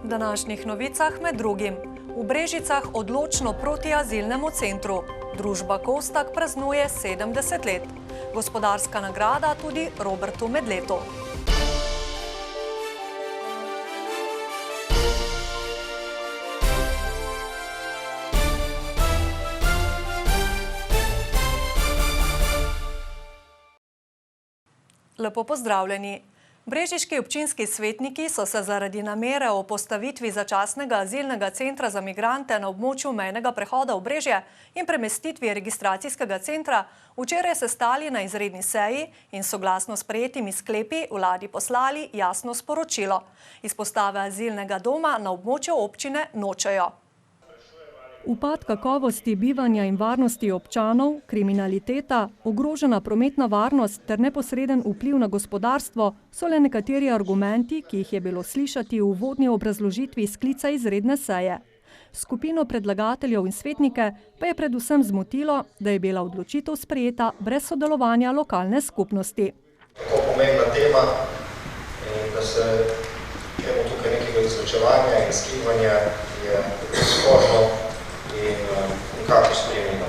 V današnjih novicah med drugim. V Brežicah odločno proti azilnemu centru. Družba Kostak praznuje 70 let. Gospodarska nagrada tudi Robertu Medletu. Lepo pozdravljeni. Brežiški občinski svetniki so se zaradi namere o postavitvi začasnega azilnega centra za migrante na območju mejnega prehoda v Brežje in premestitvi registracijskega centra včeraj sestali na izredni seji in soglasno sprejetimi sklepi vladi poslali jasno sporočilo. Izpostave azilnega doma na območju občine nočejo. Upad kakovosti bivanja in varnosti občanov, kriminaliteta, ogrožena prometna varnost ter neposreden vpliv na gospodarstvo so le nekateri argumenti, ki jih je bilo slišati v uvodni obrazložitvi sklica izredne seje. Skupino predlagateljev in svetnike pa je predvsem zmotilo, da je bila odločitev sprejeta brez sodelovanja lokalne skupnosti. Tako pomembna tema in da se imamo tukaj nekega izločevanja in skrivanja je splošno in nekako sprejemljeno.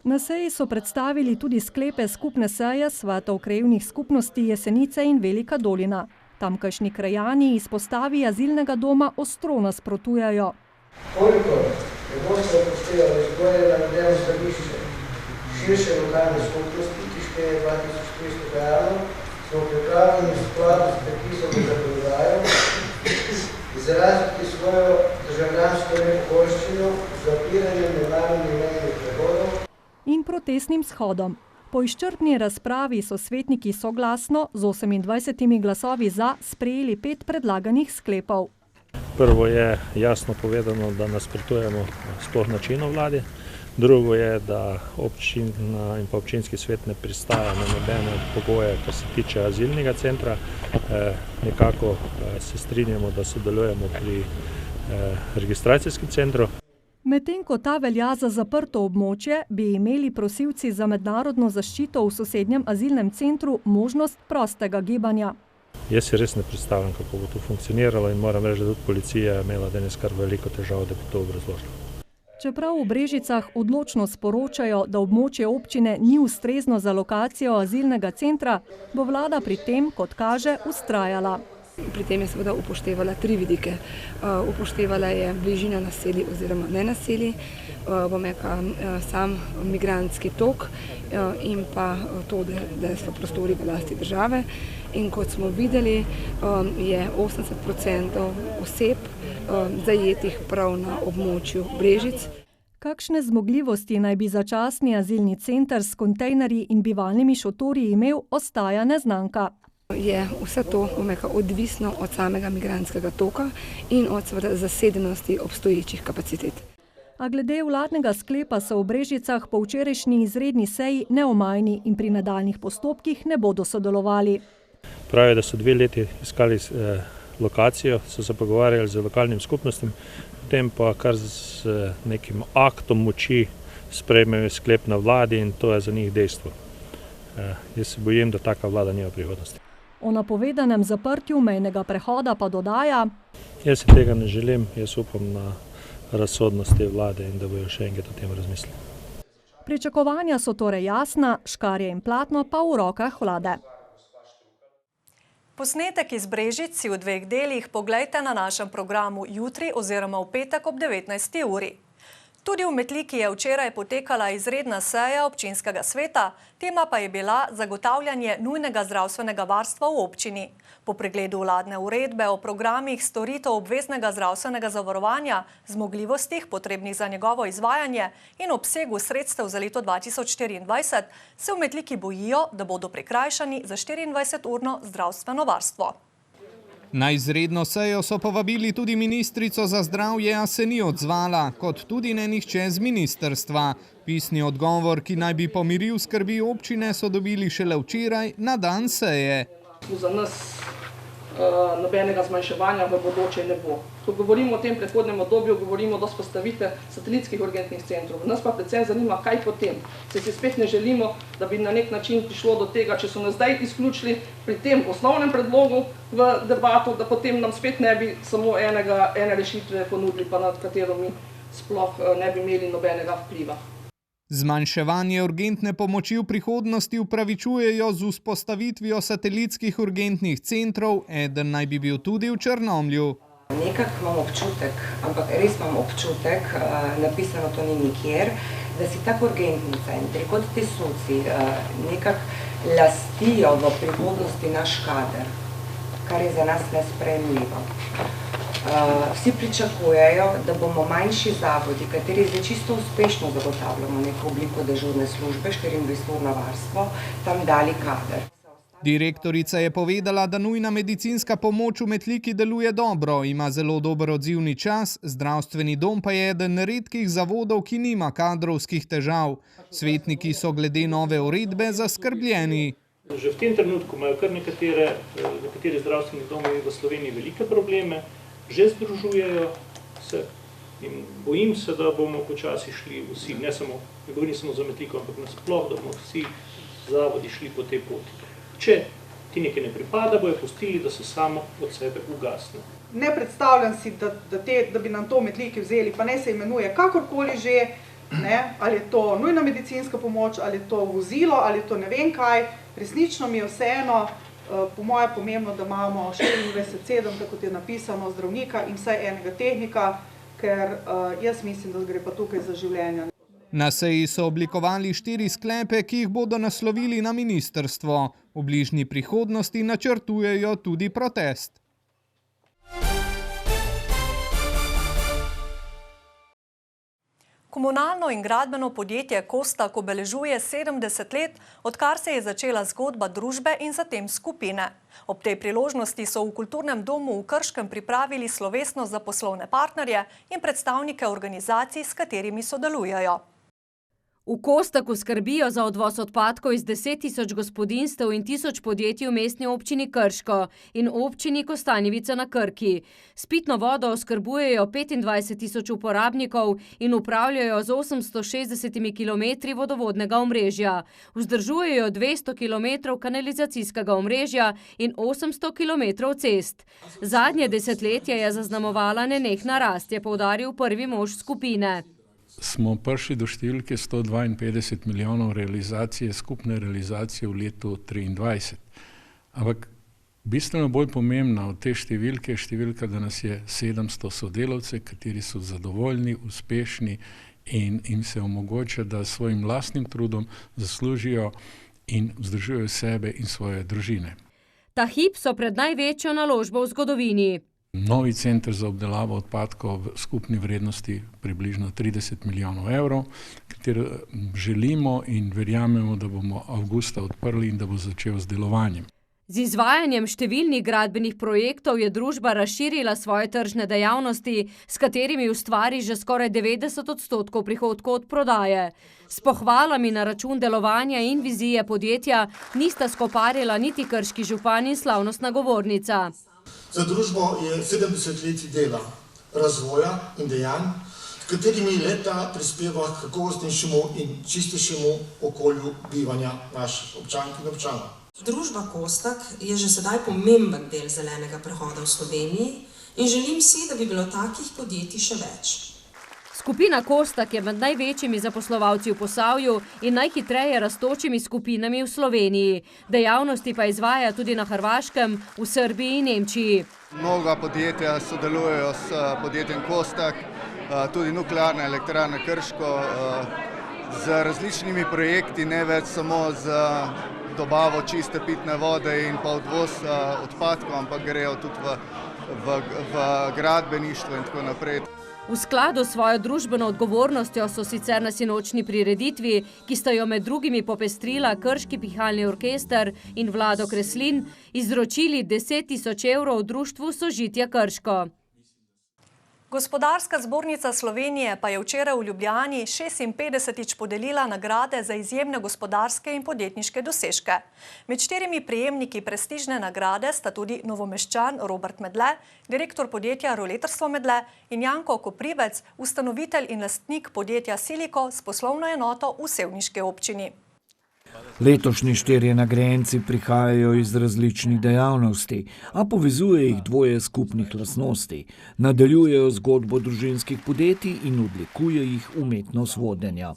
Na seji so predstavili tudi sklepe skupne seje svetov krajevnih skupnosti Jesenice in Velika Dolina. Tamkajšnji krajani izpostavi azilnega doma ostro nasprotujejo. Kolikor ne boste upoštevali zgolj navedeno stališče širše lokalne skupnosti, ki šteje 2300 krajanov, smo pripravljeni v skladu s predpisom za zakonodajo izraziti svojo državljansko nepokorščino z zapiranjem mednarodnih mejnih prehodov in protestnim shodom. Po izčrpni razpravi so svetniki soglasno z 28 glasovi za sprejeli 5 predlaganih sklepov. Prvo je jasno povedano, da nasprotujemo sploh načinu vladi. Drugo je, da občina in pa občinski svet ne pristaja na nobene pogoje, kar se tiče azilnega centra. Nekako se strinjamo, da sodelujemo pri registracijskem centru. Medtem ko ta velja za zaprto območje, bi imeli prosilci za mednarodno zaščito v sosednjem azilnem centru možnost prostega gibanja. Jaz si res ne predstavljam, kako bo to funkcioniralo in moram reči, da tudi policija je imela danes kar veliko težav, da bi to obrazložila. Čeprav v Brežicah odločno sporočajo, da območje občine ni ustrezno za lokacijo azilnega centra, bo vlada pri tem, kot kaže, vztrajala. Pri tem je seveda upoštevala 3 vidike. Upoštevala je bližina naselij oziroma nenaselij, sam migrantski tok in pa to, da so prostori v lasti države. In kot smo videli, je 80% oseb zajetih prav na območju Brežic. Kakšne zmogljivosti naj bi začasni azilni center s kontejnerji in bivalnimi šotori imel, ostaja neznanka. Je vse to odvisno od samega migrantskega toka in od zasedenosti obstoječih kapacitet. A glede vladnega sklepa so v Brežicah po včerajšnji izredni seji neomajni in pri nadaljnjih postopkih ne bodo sodelovali. Pravijo, da so 2 leti iskali lokacijo, so se pogovarjali z lokalnim skupnostim, potem pa kar z nekim aktom moči sprejmejo sklep na vladi in to je za njih dejstvo. Jaz se bojim, da taka vlada nima prihodnosti. O napovedanem zaprtju mejnega prehoda pa dodaja: Jaz se tega ne želim, jaz upam na razsodnost te vlade in da bojo še enkrat o tem razmislili. Pričakovanja so torej jasna, škarje in platno pa v rokah vlade. Posnetek iz Brežic si v 2 delih poglejte na našem programu jutri oziroma v petek ob 19. uri. Tudi v Metliki je včeraj potekala izredna seja občinskega sveta, tema pa je bila zagotavljanje nujnega zdravstvenega varstva v občini. Po pregledu vladne uredbe o programih storitev obveznega zdravstvenega zavarovanja, zmogljivostih potrebnih za njegovo izvajanje in obsegu sredstev za leto 2024 se v Metliki bojijo, da bodo prikrajšani za 24-urno zdravstveno varstvo. Na izredno sejo so povabili tudi ministrico za zdravje, a se ni odzvala, kot tudi ne nihče z ministrstva. Pisni odgovor, ki naj bi pomiril skrbi občine, so dobili šele včeraj na dan seje. Za nas nobenega zmanjševanja v bodoče ne bo. Ko govorimo o tem prehodnem obdobju, govorimo do vzpostavitve satelitskih urgentnih centrov. Nas pa predvsem zanima, kaj potem. Se si spet ne želimo, da bi na nek način prišlo do tega, če so nas zdaj izključili pri tem osnovnem predlogu v debato, da potem nam spet ne bi samo ene rešitve ponudili, pa nad katero mi sploh ne bi imeli nobenega vpliva. Zmanjševanje urgentne pomoči v prihodnosti upravičujejo z vzpostavitvijo satelitskih urgentnih centrov, eden naj bi bil tudi v Črnomlju. Nekako imam občutek, ampak res imam občutek, napisano to ni nikjer, da si tak urgentni centri, kot ti SUC-i, nekako lastijo v prihodnosti naš kader, kar je za nas nesprejemljivo. Vsi pričakujejo, da bomo manjši zavodi, kateri zdaj čisto uspešno zagotavljamo neko obliko dežurne službe, 24-urno varstvo, tam dali kader. Direktorica je povedala, da nujna medicinska pomoč v Metliki deluje dobro, ima zelo dober odzivni čas, zdravstveni dom pa je eden redkih zavodov, ki nima kadrovskih težav. Svetniki so glede nove uredbe zaskrbljeni. Že v tem trenutku imajo kar nekateri zdravstveni domovi v Sloveniji velike probleme, že združujejo se in bojim se, da bomo počasi šli vsi, ne govorim samo za Metliko, ampak nasploh, da bomo vsi zavodi šli po tej poti. Če ti nekaj ne pripada, bojo pustili, da se samo od sebe ugasne. Ne predstavljam si, da bi nam to v Metliki vzeli, pa ne se imenuje kakorkoli že, ali je to nujna medicinska pomoč, ali je to vozilo, ali je to ne vem kaj. Resnično mi je vseeno, po moje pomembno, da imamo 24/7, tako kot je napisano, zdravnika in vsaj enega tehnika, ker jaz mislim, da gre pa tukaj za življenje. Na seji so oblikovali 4 sklepe, ki jih bodo naslovili na ministrstvo. V bližnji prihodnosti načrtujejo tudi protest. Komunalno in gradbeno podjetje Kostak obeležuje 70 let, odkar se je začela zgodba družbe in zatem skupine. Ob tej priložnosti so v Kulturnem domu v Krškem pripravili slovesnost za poslovne partnerje in predstavnike organizacij, s katerimi sodelujejo. V Kostaku skrbijo za odvoz odpadkov iz 10 000 gospodinjstev in 1000 podjetij v mestni občini Krško in občini Kostanjevica na Krki. S pitno vodo oskrbujejo 25 000 uporabnikov in upravljajo z 860 kilometri vodovodnega omrežja. Vzdržujejo 200 kilometrov kanalizacijskega omrežja in 800 kilometrov cest. Zadnje desetletje je zaznamovala nenehna rast, je poudaril prvi mož skupine. Smo prišli do številke 152 milijonov skupne realizacije v letu 2023. Ampak bistveno bolj pomembna od te številke je številka, da nas je 700 sodelavcev, kateri so zadovoljni, uspešni in jim se omogoča, da svojim lastnim trudom zaslužijo in vzdržujejo sebe in svoje družine. Ta hip so pred največjo naložbo v zgodovini. Novi center za obdelavo odpadkov v skupni vrednosti približno 30 milijonov evrov, katero želimo in verjamemo, da bomo avgusta odprli in da bo začel z delovanjem. Z izvajanjem številnih gradbenih projektov je družba razširila svoje tržne dejavnosti, s katerimi ustvari že skoraj 90% prihodkov od prodaje. S pohvalami na račun delovanja in vizije podjetja nista skoparila niti krški župan in slavnostna govornica. Za družbo je 70 let dela, razvoja in dejanj, s katerimi leta prispeva k kakovostnejšemu in čistejšemu okolju bivanja naših občank in občanov. Družba Kostak je že sedaj pomemben del zelenega prehoda v Sloveniji in želim si, da bi bilo takih podjetij še več. Skupina Kostak je med največjimi zaposlovalci v Posavju in najhitreje rastočimi skupinami v Sloveniji. Dejavnosti pa izvaja tudi na Hrvaškem, v Srbiji in Nemčiji. Mnoga podjetja sodelujejo s podjetjem Kostak, tudi nuklearna elektrarna Krško, z različnimi projekti, ne več samo z dobavo čiste pitne vode in pa odvoz odpadkov, ampak grejo tudi v gradbeništvo in tako naprej. V skladu s svojo družbeno odgovornostjo so sicer na sinočni prireditvi, ki sta jo med drugimi popestrila Krški pihalni orkester in Vlado Kreslin, izročili 10 000 evrov društvu Sožitje Krško. Gospodarska zbornica Slovenije pa je včeraj v Ljubljani 56. podelila nagrade za izjemne gospodarske in podjetniške dosežke. Med 4 prejemniki prestižne nagrade sta tudi Novomeščan Robert Medle, direktor podjetja Roletarstvo Medle, in Janko Koprivec, ustanovitelj in lastnik podjetja Siliko s poslovno enoto v sevniški občini. Letošnji 4 nagrajenci prihajajo iz različnih dejavnosti, a povezuje jih 2 skupnih lastnosti. Nadaljujejo zgodbo družinskih podjetij in odlikuje jih umetnost vodenja.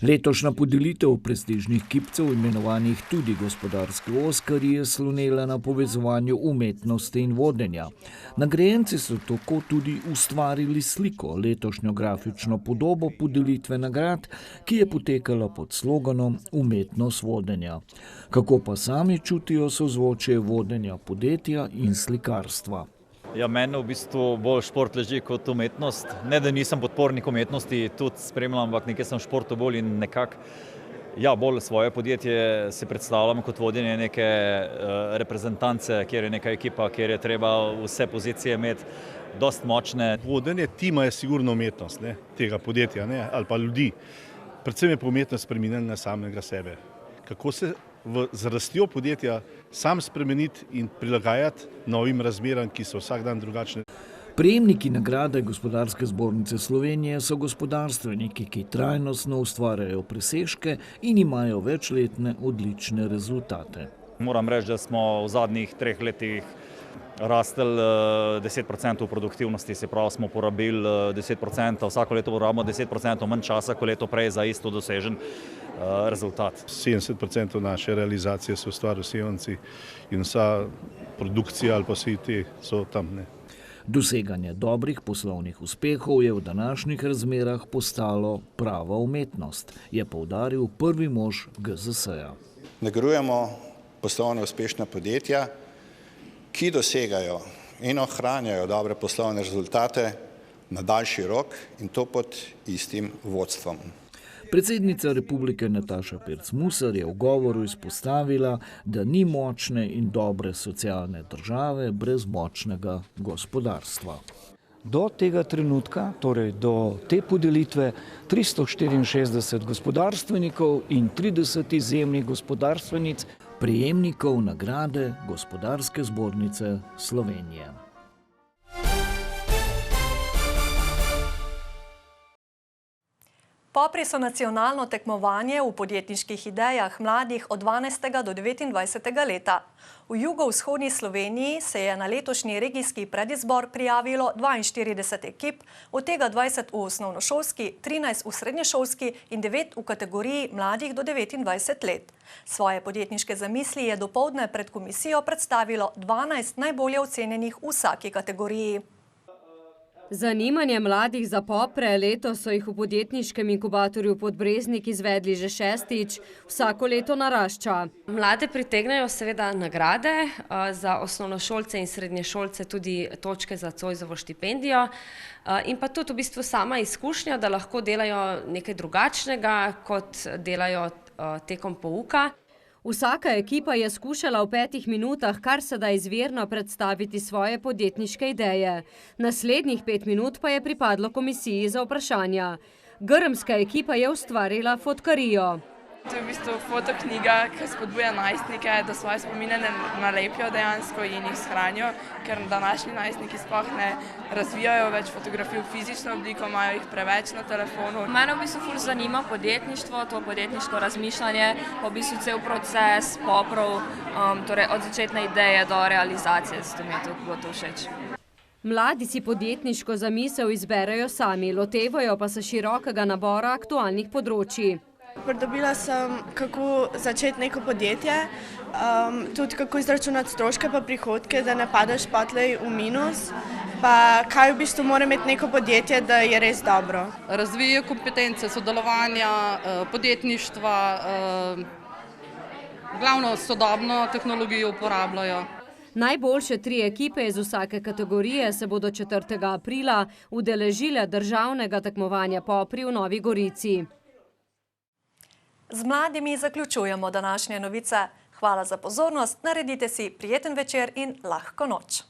Letošnja podelitev prestižnih kipcev, imenovanih tudi gospodarski oskarji, je slonela na povezovanju umetnosti in vodenja. Nagrajenci so tako tudi ustvarili sliko, letošnjo grafično podobo podelitve nagrad, ki je potekala pod sloganom Umetnost vodenja. Kako pa sami čutijo sozvočje vodenja podjetja in slikarstva? Ja, meni v bistvu bolj šport leži kot umetnost. Ne, da nisem podpornik umetnosti, tudi spremljam, ampak nekaj sem v športu bolj in nekako bolj svoje podjetje si predstavljam kot vodenje neke reprezentance, kjer je neka ekipa, kjer je treba vse pozicije imeti dost močne. Vodenje tima je sigurno umetnost tega podjetja ali pa ljudi. Predvsem je pa umetnost spreminjanja na samega sebe. Kako se z rastjo podjetja sam spremeniti in prilagajati novim razmeram, ki so vsak dan drugačne. Prejemniki nagrade Gospodarske zbornice Slovenije so gospodarstveniki, ki trajnostno ustvarjajo presežke in imajo večletne odlične rezultate. Moram reči, da smo v zadnjih 3 letih rastli 10% v produktivnosti, se pravi, smo porabili 10%, vsako leto porabimo 10% manj časa, kot leto prej za isto dosežen rezultat. 70% naše realizacije so ustvarili Sevnici in vsa produkcija ali pa vsi ti so tam. Doseganje dobrih poslovnih uspehov je v današnjih razmerah postalo prava umetnost, je poudaril prvi mož GZS-ja. Nagrajujemo poslovno uspešna podjetja, ki dosegajo in ohranjajo dobre poslovne rezultate na daljši rok in to pod istim vodstvom. Predsednica republike Nataša Pirc-Musar je v govoru izpostavila, da ni močne in dobre socialne države brez močnega gospodarstva. Do tega trenutka, torej do te podelitve, 364 gospodarstvenikov in 30 izjemnih gospodarstvenic, prejemnikov nagrade Gospodarske zbornice Slovenije. Popri so nacionalno tekmovanje v podjetniških idejah mladih od 12. do 29. leta. V jugovzhodni Sloveniji se je na letošnji regijski predizbor prijavilo 42 ekip, od tega 20 v osnovnošolski, 13 v srednješolski in 9 v kategoriji mladih do 29 let. Svoje podjetniške zamisli je dopoldne pred komisijo predstavilo 12 najbolje ocenjenih v vsaki kategoriji. Zanimanje mladih za popre, letos so jih v podjetniškem inkubatorju Podbreznik izvedli že 6. vsako leto narašča. Mlade pritegnajo seveda nagrade, za osnovnošolce in srednješolce tudi točke za Zoisovo štipendijo in pa tudi v bistvu sama izkušnja, da lahko delajo nekaj drugačnega, kot delajo tekom pouka. Vsaka ekipa je skušala v 5 minutah kar se da izvirno predstaviti svoje podjetniške ideje. Naslednjih 5 minut pa je pripadlo komisiji za vprašanja. Grmska ekipa je ustvarila fotkarijo. To je v bistvu fotoknjiga, ki spodbuja najstnike, da svoje spomine nalepijo dejansko in jih shranijo, ker današnji najstniki sploh ne razvijajo več fotografij v fizično obliko, imajo jih preveč na telefonu. Mene v bistvu ful zanima podjetništvo, to podjetniško razmišljanje, v bistvu cel proces, poprov, torej od začetne ideje do realizacije, zato mi je to všeč. Mladi si podjetniško zamisel izberejo sami, lotevajo pa se širokega nabora aktualnih področji. Pridobila sem, kako začeti neko podjetje, tudi kako izračunati stroške pa prihodke, da ne padeš potlej v minus, pa kaj v bistvu mora imeti neko podjetje, da je res dobro. Razvijajo kompetence sodelovanja, podjetništva, glavno sodobno tehnologijo uporabljajo. Najboljše 3 ekipe iz vsake kategorije se bodo 4. aprila udeležile državnega tekmovanja Popri v Novi Gorici. Z mladimi zaključujemo današnje novice. Hvala za pozornost, naredite si prijeten večer in lahko noč.